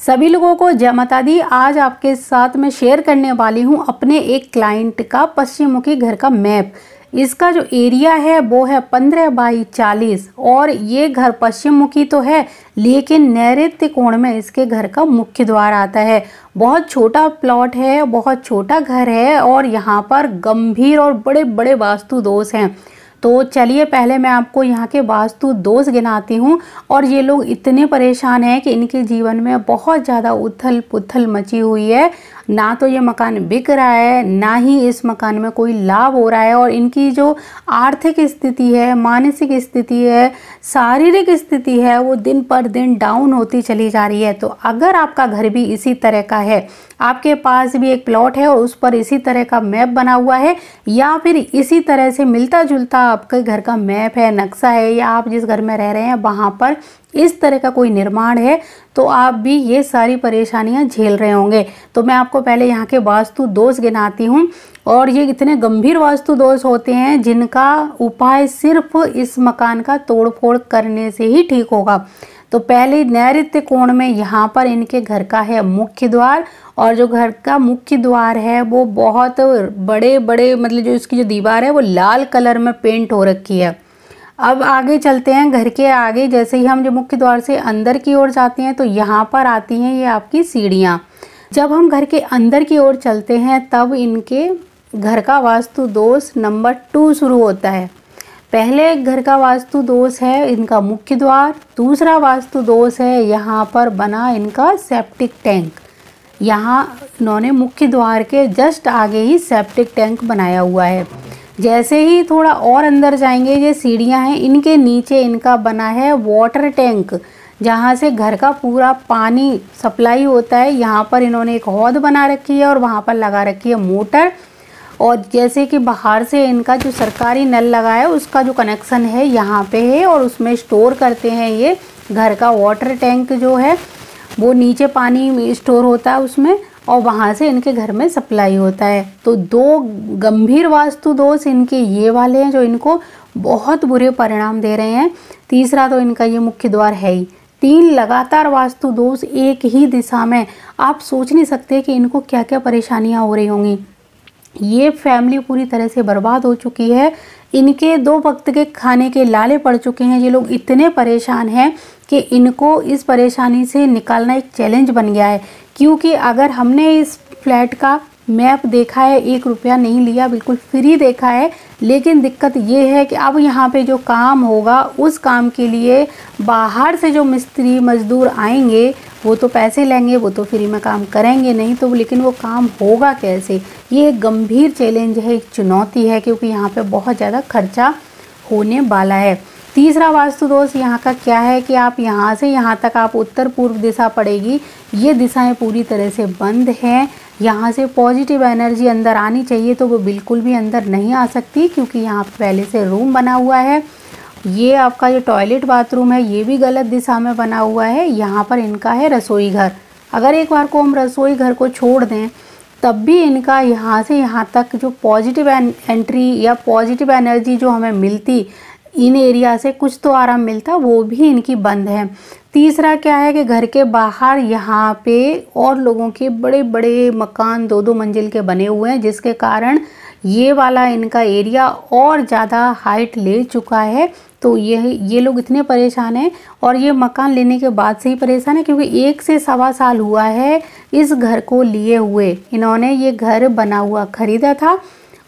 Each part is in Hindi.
सभी लोगों को जय माता दी। आज आपके साथ मैं शेयर करने वाली हूं अपने एक क्लाइंट का पश्चिम मुखी घर का मैप। इसका जो एरिया है वो है 15 बाई 40 और ये घर पश्चिम मुखी तो है लेकिन नैऋत्य कोण में इसके घर का मुख्य द्वार आता है। बहुत छोटा प्लॉट है, बहुत छोटा घर है और यहाँ पर गंभीर और बड़े बड़े वास्तु दोष हैं। तो चलिए पहले मैं आपको यहाँ के वास्तु दोष गिनाती हूँ। और ये लोग इतने परेशान हैं कि इनके जीवन में बहुत ज़्यादा उथल पुथल मची हुई है। ना तो ये मकान बिक रहा है, ना ही इस मकान में कोई लाभ हो रहा है। और इनकी जो आर्थिक स्थिति है, मानसिक स्थिति है, शारीरिक स्थिति है, वो दिन पर दिन डाउन होती चली जा रही है। तो अगर आपका घर भी इसी तरह का है, आपके पास भी एक प्लॉट है और उस पर इसी तरह का मैप बना हुआ है, या फिर इसी तरह से मिलता जुलता आपके घर का मैप है, नक्शा है, या आप जिस घर में रह रहे हैं वहाँ पर इस तरह का कोई निर्माण है, तो आप भी ये सारी परेशानियां झेल रहे होंगे। तो मैं आपको पहले यहाँ के वास्तु दोष गिनाती हूँ। और ये इतने गंभीर वास्तु दोष होते हैं जिनका उपाय सिर्फ इस मकान का तोड़फोड़ करने से ही ठीक होगा। तो पहले नैऋत्य कोण में यहाँ पर इनके घर का है मुख्य द्वार, और जो घर का मुख्य द्वार है वो बहुत बड़े बड़े, मतलब जो इसकी जो दीवार है वो लाल कलर में पेंट हो रखी है। अब आगे चलते हैं। घर के आगे जैसे ही हम जो मुख्य द्वार से अंदर की ओर जाते हैं तो यहाँ पर आती हैं ये आपकी सीढ़ियाँ। जब हम घर के अंदर की ओर चलते हैं तब इनके घर का वास्तु दोष नंबर 2 शुरू होता है। पहले घर का वास्तु दोष है इनका मुख्य द्वार। दूसरा वास्तु दोष है यहाँ पर बना इनका सेप्टिक टैंक। यहाँ इन्होंने मुख्य द्वार के जस्ट आगे ही सेप्टिक टैंक बनाया हुआ है। जैसे ही थोड़ा और अंदर जाएंगे, ये सीढ़ियाँ हैं, इनके नीचे इनका बना है वाटर टैंक, जहाँ से घर का पूरा पानी सप्लाई होता है। यहाँ पर इन्होंने एक हौद बना रखी है और वहाँ पर लगा रखी है मोटर। और जैसे कि बाहर से इनका जो सरकारी नल लगा है उसका जो कनेक्शन है यहाँ पे है, और उसमें स्टोर करते हैं ये घर का वाटर टैंक जो है वो नीचे पानी स्टोर होता है उसमें, और वहाँ से इनके घर में सप्लाई होता है। तो 2 गंभीर वास्तु दोष इनके ये वाले हैं जो इनको बहुत बुरे परिणाम दे रहे हैं। तीसरा तो इनका ये मुख्य द्वार है ही। 3 लगातार वास्तु दोष एक ही दिशा में, आप सोच नहीं सकते कि इनको क्या क्या परेशानियाँ हो रही होंगी। ये फैमिली पूरी तरह से बर्बाद हो चुकी है। इनके 2 वक्त के खाने के लाले पड़ चुके हैं। ये लोग इतने परेशान हैं कि इनको इस परेशानी से निकालना एक चैलेंज बन गया है। क्योंकि अगर हमने इस फ्लैट का मैप देखा है, 1 रुपया नहीं लिया, बिल्कुल फ्री देखा है, लेकिन दिक्कत ये है कि अब यहाँ पे जो काम होगा उस काम के लिए बाहर से जो मिस्त्री मजदूर आएंगे वो तो पैसे लेंगे, वो तो फ्री में काम करेंगे नहीं, तो लेकिन वो काम होगा कैसे? ये एक गंभीर चैलेंज है, एक चुनौती है, क्योंकि यहाँ पे बहुत ज़्यादा खर्चा होने वाला है। तीसरा वास्तु दोष यहाँ का क्या है कि आप यहाँ से यहाँ तक आप उत्तर पूर्व दिशा पड़ेगी, ये दिशाएं पूरी तरह से बंद हैं। यहाँ से पॉजिटिव एनर्जी अंदर आनी चाहिए तो वो बिल्कुल भी अंदर नहीं आ सकती, क्योंकि यहाँ पहले से रूम बना हुआ है। ये आपका जो टॉयलेट बाथरूम है ये भी गलत दिशा में बना हुआ है। यहाँ पर इनका है रसोई घर। अगर एक बार को हम रसोई घर को छोड़ दें तब भी इनका यहाँ से यहाँ तक जो पॉजिटिव एंट्री या पॉजिटिव एनर्जी जो हमें मिलती इन एरिया से, कुछ तो आराम मिलता, वो भी इनकी बंद है। तीसरा क्या है कि घर के बाहर यहाँ पे और लोगों के बड़े बड़े मकान 2-2 मंजिल के बने हुए हैं, जिसके कारण ये वाला इनका एरिया और ज़्यादा हाइट ले चुका है। तो ये लोग इतने परेशान हैं, और ये मकान लेने के बाद से ही परेशान है, क्योंकि 1 से सवा साल हुआ है इस घर को लिए हुए। इन्होंने ये घर बना हुआ ख़रीदा था,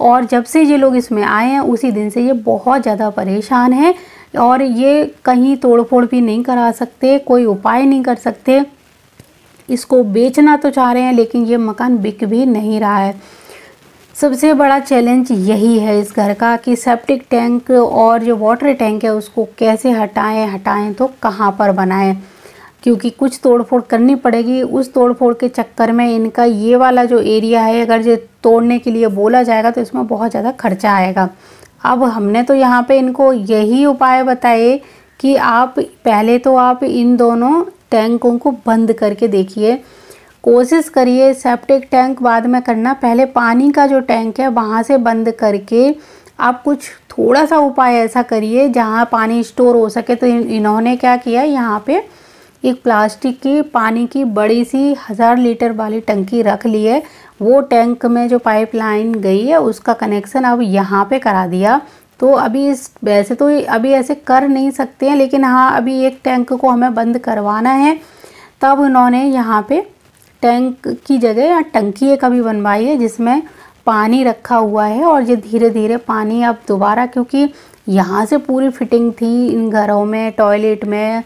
और जब से ये लोग इसमें आए हैं उसी दिन से ये बहुत ज़्यादा परेशान हैं, और ये कहीं तोड़फोड़ भी नहीं करा सकते, कोई उपाय नहीं कर सकते। इसको बेचना तो चाह रहे हैं लेकिन ये मकान बिक भी नहीं रहा है। सबसे बड़ा चैलेंज यही है इस घर का कि सेप्टिक टैंक और जो वाटर टैंक है उसको कैसे हटाएं तो कहाँ पर बनाएं, क्योंकि कुछ तोड़फोड़ करनी पड़ेगी। उस तोड़फोड़ के चक्कर में इनका ये वाला जो एरिया है, अगर ये तोड़ने के लिए बोला जाएगा तो इसमें बहुत ज़्यादा खर्चा आएगा। अब हमने तो यहाँ पे इनको यही उपाय बताए कि आप पहले तो आप इन दोनों टैंकों को बंद करके देखिए, कोशिश करिए। सेप्टिक टैंक बाद में करना, पहले पानी का जो टैंक है वहाँ से बंद करके आप कुछ थोड़ा सा उपाय ऐसा करिए जहाँ पानी स्टोर हो सके। तो इन्होंने क्या किया, यहाँ पे एक प्लास्टिक की पानी की बड़ी सी 1000 लीटर वाली टंकी रख ली है। वो टैंक में जो पाइपलाइन गई है उसका कनेक्शन अब यहाँ पे करा दिया। तो अभी वैसे तो अभी ऐसे कर नहीं सकते हैं, लेकिन हाँ अभी एक टैंक को हमें बंद करवाना है। तब उन्होंने यहाँ पे टैंक की जगह या टंकी एक अभी बनवाई है जिसमें पानी रखा हुआ है। और ये धीरे धीरे पानी अब दोबारा, क्योंकि यहाँ से पूरी फिटिंग थी इन घरों में, टॉयलेट में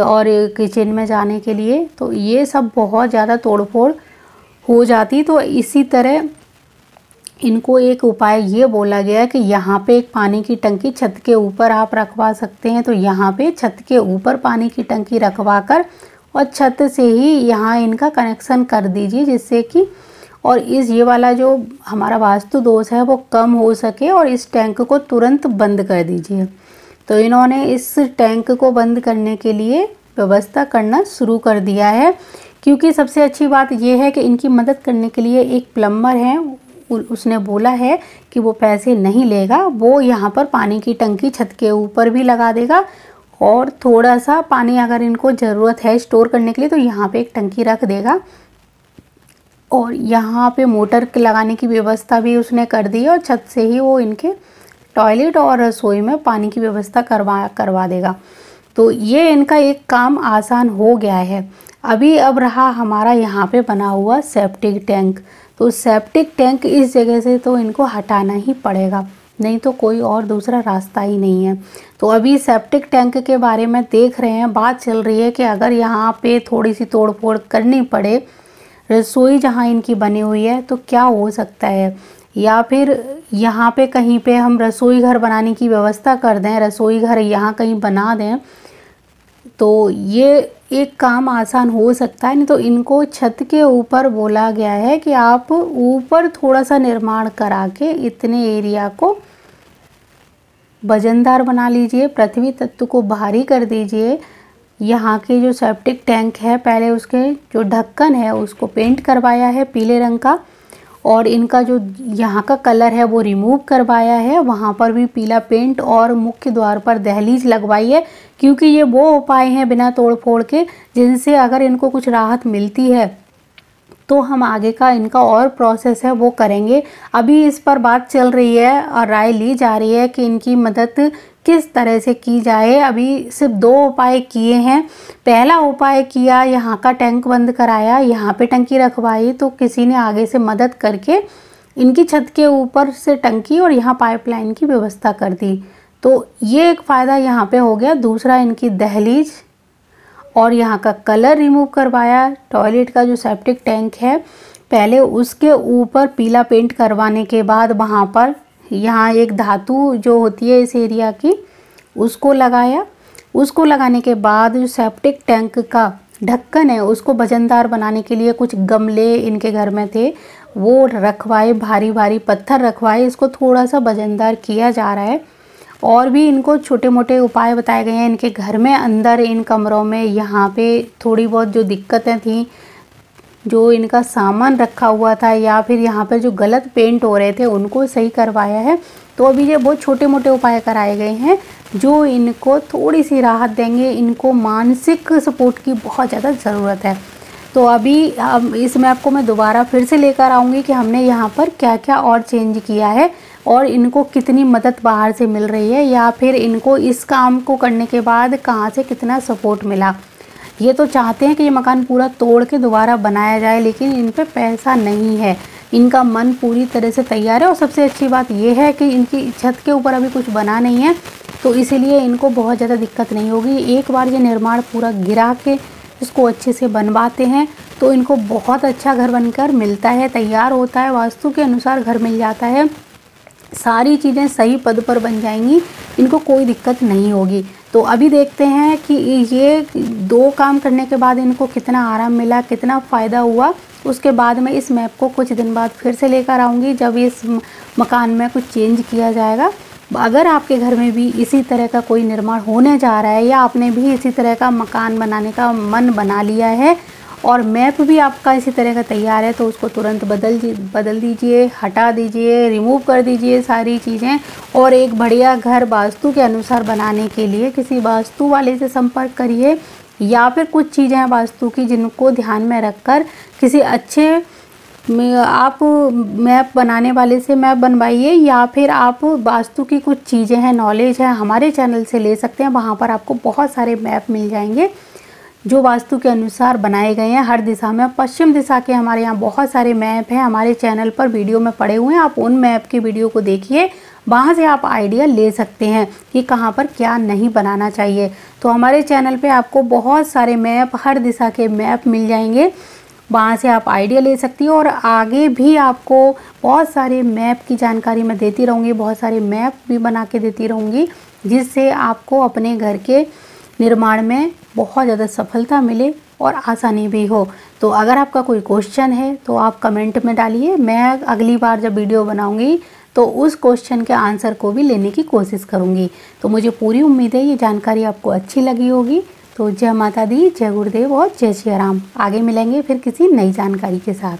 और किचन में जाने के लिए, तो ये सब बहुत ज़्यादा तोड़फोड़ हो जाती। तो इसी तरह इनको एक उपाय ये बोला गया कि यहाँ पे एक पानी की टंकी छत के ऊपर आप रखवा सकते हैं। तो यहाँ पे छत के ऊपर पानी की टंकी रखवा कर और छत से ही यहाँ इनका कनेक्शन कर दीजिए, जिससे कि और ये वाला जो हमारा वास्तु दोष है वो कम हो सके, और इस टैंक को तुरंत बंद कर दीजिए। तो इन्होंने इस टैंक को बंद करने के लिए व्यवस्था करना शुरू कर दिया है। क्योंकि सबसे अच्छी बात यह है कि इनकी मदद करने के लिए एक प्लम्बर है, उसने बोला है कि वो पैसे नहीं लेगा, वो यहाँ पर पानी की टंकी छत के ऊपर भी लगा देगा। और थोड़ा सा पानी अगर इनको ज़रूरत है स्टोर करने के लिए तो यहाँ पे एक टंकी रख देगा। और यहाँ पे मोटर लगाने की व्यवस्था भी उसने कर दी है, और छत से ही वो इनके टॉयलेट और रसोई में पानी की व्यवस्था करवा देगा। तो ये इनका एक काम आसान हो गया है। अब रहा हमारा यहाँ पे बना हुआ सेप्टिक टैंक। तो सेप्टिक टैंक इस जगह से तो इनको हटाना ही पड़ेगा, नहीं तो कोई और दूसरा रास्ता ही नहीं है। तो अभी सेप्टिक टैंक के बारे में देख रहे हैं, बात चल रही है कि अगर यहाँ पे थोड़ी सी तोड़फोड़ करनी पड़े, रसोई जहाँ इनकी बनी हुई है, तो क्या हो सकता है, या फिर यहाँ पे कहीं पे हम रसोई घर बनाने की व्यवस्था कर दें, रसोई घर यहाँ कहीं बना दें, तो ये एक काम आसान हो सकता है। नहीं तो इनको छत के ऊपर बोला गया है कि आप ऊपर थोड़ा सा निर्माण करा के इतने एरिया को वजनदार बना लीजिए, पृथ्वी तत्व को भारी कर दीजिए। यहाँ के जो सेप्टिक टैंक है, पहले उसके जो ढक्कन है उसको पेंट करवाया है पीले रंग का, और इनका जो यहाँ का कलर है वो रिमूव करवाया है, वहाँ पर भी पीला पेंट, और मुख्य द्वार पर दहलीज लगवाई है। क्योंकि ये वो उपाय हैं बिना तोड़-फोड़ के, जिनसे अगर इनको कुछ राहत मिलती है तो हम आगे का इनका और प्रोसेस है वो करेंगे। अभी इस पर बात चल रही है और राय ली जा रही है कि इनकी मदद किस तरह से की जाए। अभी सिर्फ 2 उपाय किए हैं। पहला उपाय किया, यहाँ का टैंक बंद कराया, यहाँ पे टंकी रखवाई, तो किसी ने आगे से मदद करके इनकी छत के ऊपर से टंकी और यहाँ पाइपलाइन की व्यवस्था कर दी। तो ये एक फ़ायदा यहाँ पे हो गया। दूसरा, इनकी दहलीज और यहाँ का कलर रिमूव करवाया। टॉयलेट का जो सेप्टिक टैंक है, पहले उसके ऊपर पीला पेंट करवाने के बाद वहाँ पर यहाँ एक धातु जो होती है इस एरिया की, उसको लगाया। उसको लगाने के बाद जो सेप्टिक टैंक का ढक्कन है उसको वजनदार बनाने के लिए कुछ गमले इनके घर में थे, वो रखवाए, भारी भारी पत्थर रखवाए, इसको थोड़ा सा वजनदार किया जा रहा है। और भी इनको छोटे मोटे उपाय बताए गए हैं इनके घर में, अंदर इन कमरों में यहाँ पे थोड़ी बहुत जो दिक्कतें थी, जो इनका सामान रखा हुआ था या फिर यहाँ पर जो गलत पेंट हो रहे थे, उनको सही करवाया है। तो अभी ये बहुत छोटे मोटे उपाय कराए गए हैं जो इनको थोड़ी सी राहत देंगे। इनको मानसिक सपोर्ट की बहुत ज़्यादा ज़रूरत है। तो अभी इस मैप को मैं दोबारा फिर से लेकर आऊँगी कि हमने यहाँ पर क्या क्या और चेंज किया है और इनको कितनी मदद बाहर से मिल रही है, या फिर इनको इस काम को करने के बाद कहाँ से कितना सपोर्ट मिला। ये तो चाहते हैं कि ये मकान पूरा तोड़ के दोबारा बनाया जाए, लेकिन इन पे पैसा नहीं है। इनका मन पूरी तरह से तैयार है, और सबसे अच्छी बात ये है कि इनकी छत के ऊपर अभी कुछ बना नहीं है, तो इसीलिए इनको बहुत ज़्यादा दिक्कत नहीं होगी। एक बार ये निर्माण पूरा गिरा के इसको अच्छे से बनवाते हैं तो इनको बहुत अच्छा घर बनकर मिलता है, तैयार होता है, वास्तु के अनुसार घर मिल जाता है, सारी चीज़ें सही पद पर बन जाएंगी, इनको कोई दिक्कत नहीं होगी। तो अभी देखते हैं कि ये 2 काम करने के बाद इनको कितना आराम मिला, कितना फ़ायदा हुआ। उसके बाद मैं इस मैप को कुछ दिन बाद फिर से लेकर आऊँगी, जब इस मकान में कुछ चेंज किया जाएगा। अगर आपके घर में भी इसी तरह का कोई निर्माण होने जा रहा है, या आपने भी इसी तरह का मकान बनाने का मन बना लिया है और मैप भी आपका इसी तरह का तैयार है, तो उसको तुरंत बदल दीजिए, हटा दीजिए, रिमूव कर दीजिए सारी चीज़ें, और एक बढ़िया घर वास्तु के अनुसार बनाने के लिए किसी वास्तु वाले से संपर्क करिए, या फिर कुछ चीज़ें हैं वास्तु की जिनको ध्यान में रखकर किसी अच्छे आप मैप बनाने वाले से मैप बनवाइए, या फिर आप वास्तु की कुछ चीज़ें हैं, नॉलेज है, हमारे चैनल से ले सकते हैं। वहाँ पर आपको बहुत सारे मैप मिल जाएंगे जो वास्तु के अनुसार बनाए गए हैं हर दिशा में। पश्चिम दिशा के हमारे यहाँ बहुत सारे मैप हैं, हमारे चैनल पर वीडियो में पड़े हुए हैं। आप उन मैप की वीडियो को देखिए, वहाँ से आप आइडिया ले सकते हैं कि कहाँ पर क्या नहीं बनाना चाहिए। तो हमारे चैनल पे आपको बहुत सारे मैप, हर दिशा के मैप मिल जाएंगे, वहाँ से आप आइडिया ले सकती हो। और आगे भी आपको बहुत सारे मैप की जानकारी मैं देती रहूँगी, बहुत सारे मैप भी बना के देती रहूँगी, जिससे आपको अपने घर के निर्माण में बहुत ज़्यादा सफलता मिले और आसानी भी हो। तो अगर आपका कोई क्वेश्चन है तो आप कमेंट में डालिए, मैं अगली बार जब वीडियो बनाऊंगी तो उस क्वेश्चन के आंसर को भी लेने की कोशिश करूंगी। तो मुझे पूरी उम्मीद है ये जानकारी आपको अच्छी लगी होगी। तो जय माता दी, जय गुरुदेव और जय श्री राम। आगे मिलेंगे फिर किसी नई जानकारी के साथ।